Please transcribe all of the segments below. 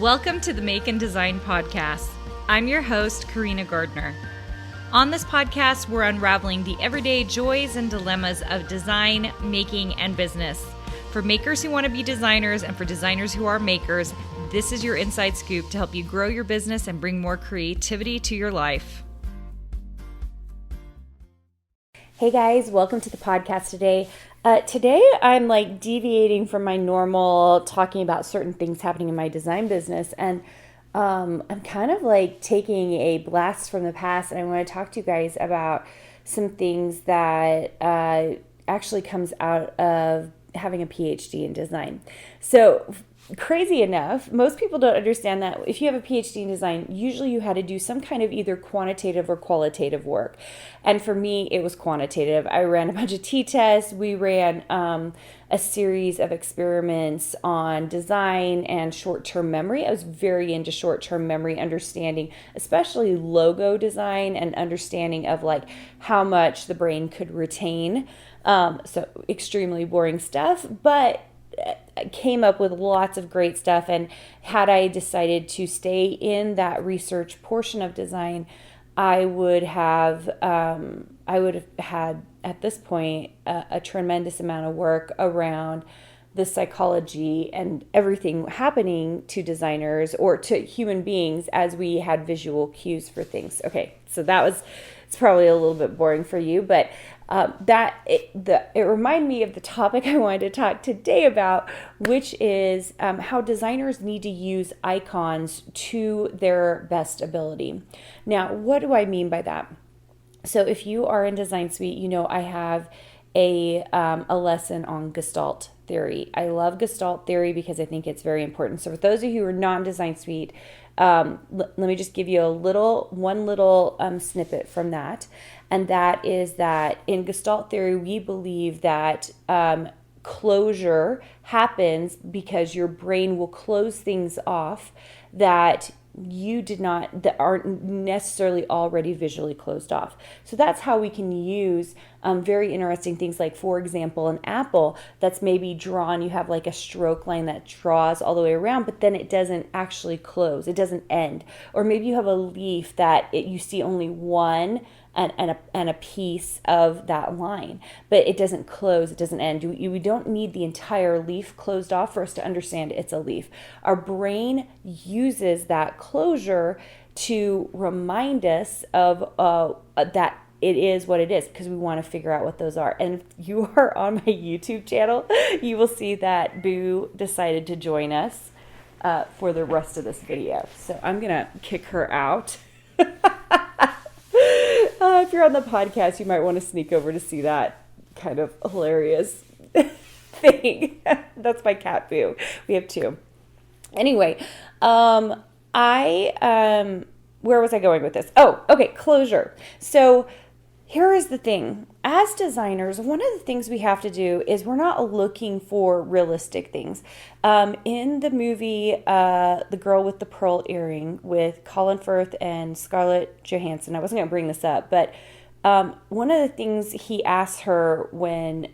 Welcome to the Make and Design Podcast. I'm your host, Carina Gardner. On this podcast, we're unraveling the everyday joys and dilemmas of design, making, and business. For makers who want to be designers and for designers who are makers, this is your inside scoop to help you grow your business and bring more creativity to your life. Hey guys, welcome to the podcast today. Today I'm deviating from my normal talking about certain things happening in my design business, and I'm kind of taking a blast from the past, and I want to talk to you guys about some things that actually comes out of having a Ph.D. in design. So crazy enough, most people don't understand that if you have a Ph.D. in design, usually you had to do some kind of either quantitative or qualitative work. And for me, it was quantitative. I ran a bunch of t-tests. We ran a series of experiments on design and short-term memory. I was very into short-term memory, understanding, especially logo design and understanding of how much the brain could retain. So extremely boring stuff, but I came up with lots of great stuff. And had I decided to stay in that research portion of design, I would have had at this point a tremendous amount of work around the psychology and everything happening to designers or to human beings as we had visual cues for things. Okay, so it's probably a little bit boring for you, but it reminded me of the topic I wanted to talk today about, which is how designers need to use icons to their best ability. Now, what do I mean by that? So if you are in Design Suite, you know I have a lesson on Gestalt theory. I love Gestalt theory because I think it's very important. So for those of you who are not in Design Suite, let me just give you one little snippet from that. And that is that in Gestalt theory, we believe that closure happens because your brain will close things off that aren't necessarily already visually closed off. So that's how we can use very interesting things like, for example, an apple that's maybe drawn, you have a stroke line that draws all the way around, but then it doesn't actually close, it doesn't end. Or maybe you have a leaf that you see only one and a piece of that line, but it doesn't close, it doesn't end. We don't need the entire leaf closed off for us to understand it's a leaf. Our brain uses that closure to remind us of that it is what it is, because we want to figure out what those are. And if you are on my YouTube channel, you will see that Boo decided to join us for the rest of this video. So I'm gonna kick her out. If you're on the podcast, you might want to sneak over to see that kind of hilarious thing. That's my cat, Boo. We have two. Anyway, where was I going with this? Oh, okay, closure. So here is the thing. As designers, one of the things we have to do is we're not looking for realistic things. In the movie, The Girl with the Pearl Earring with Colin Firth and Scarlett Johansson, I wasn't going to bring this up, but one of the things he asks her when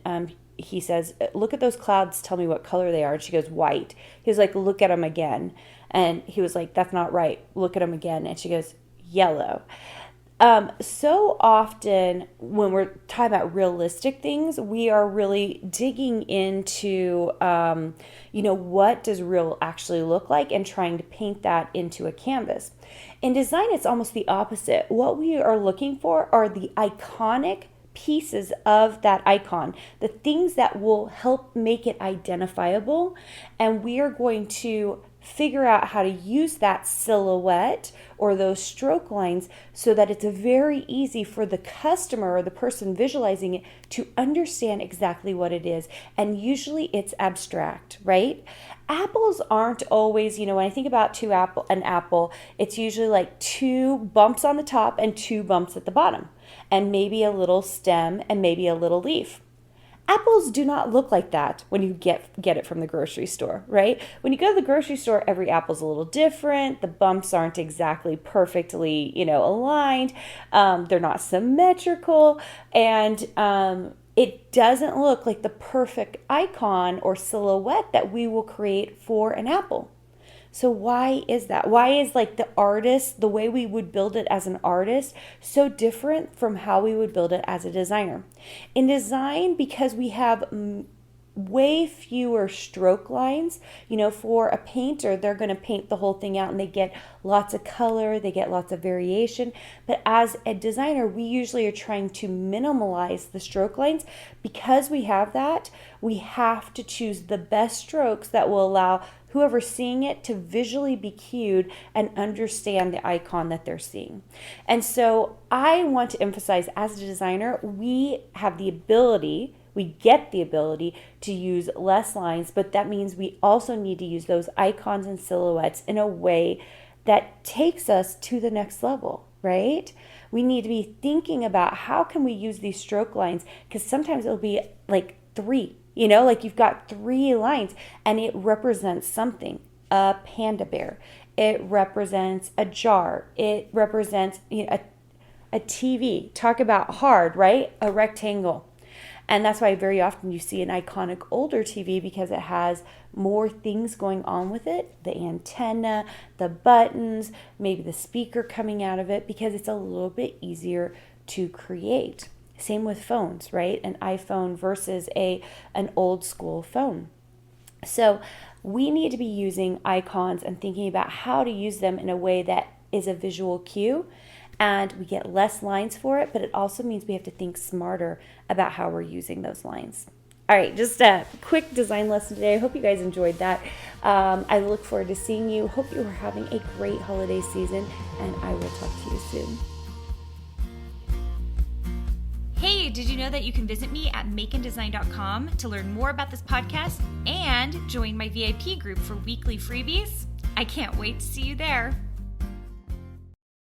he says, look at those clouds, tell me what color they are. And she goes, white. He was like, look at them again. And he was like, that's not right. Look at them again. And she goes, yellow. So often when we're talking about realistic things, we are really digging into, what does real actually look like and trying to paint that into a canvas. In design, it's almost the opposite. What we are looking for are the iconic pieces of that icon, the things that will help make it identifiable. And we are going to figure out how to use that silhouette or those stroke lines so that it's very easy for the customer or the person visualizing it to understand exactly what it is. And usually it's abstract, right? Apples aren't always, when I think about an apple, it's usually two bumps on the top and two bumps at the bottom, and maybe a little stem and maybe a little leaf. Apples do not look like that when you get it from the grocery store, right? When you go to the grocery store, every apple's a little different. The bumps aren't exactly perfectly, aligned. They're not symmetrical. And it doesn't look like the perfect icon or silhouette that we will create for an apple. So why is that? Why is like the artist, the way we would build it as an artist, so different from how we would build it as a designer? In design, because we have way fewer stroke lines, for a painter, they're going to paint the whole thing out and they get lots of color, they get lots of variation. But as a designer, we usually are trying to minimalize the stroke lines. Because we have that, we have to choose the best strokes that will allow whoever's seeing it to visually be cued and understand the icon that they're seeing. And so I want to emphasize, as a designer, we get the ability to use less lines, but that means we also need to use those icons and silhouettes in a way that takes us to the next level, right? We need to be thinking about how can we use these stroke lines, because sometimes it'll be like 3, like you've got 3 lines and it represents something. A panda bear, it represents a jar, it represents a TV. Talk about hard, right? A rectangle. And that's why very often you see an iconic older TV, because it has more things going on with it. The antenna, the buttons, maybe the speaker coming out of it, because it's a little bit easier to create. Same with phones, right? An iPhone versus an old school phone. So we need to be using icons and thinking about how to use them in a way that is a visual cue. And we get less lines for it, but it also means we have to think smarter about how we're using those lines. All right, just a quick design lesson today. I hope you guys enjoyed that. I look forward to seeing you. Hope you are having a great holiday season, and I will talk to you soon. Hey, did you know that you can visit me at makeanddesign.com to learn more about this podcast and join my VIP group for weekly freebies? I can't wait to see you there.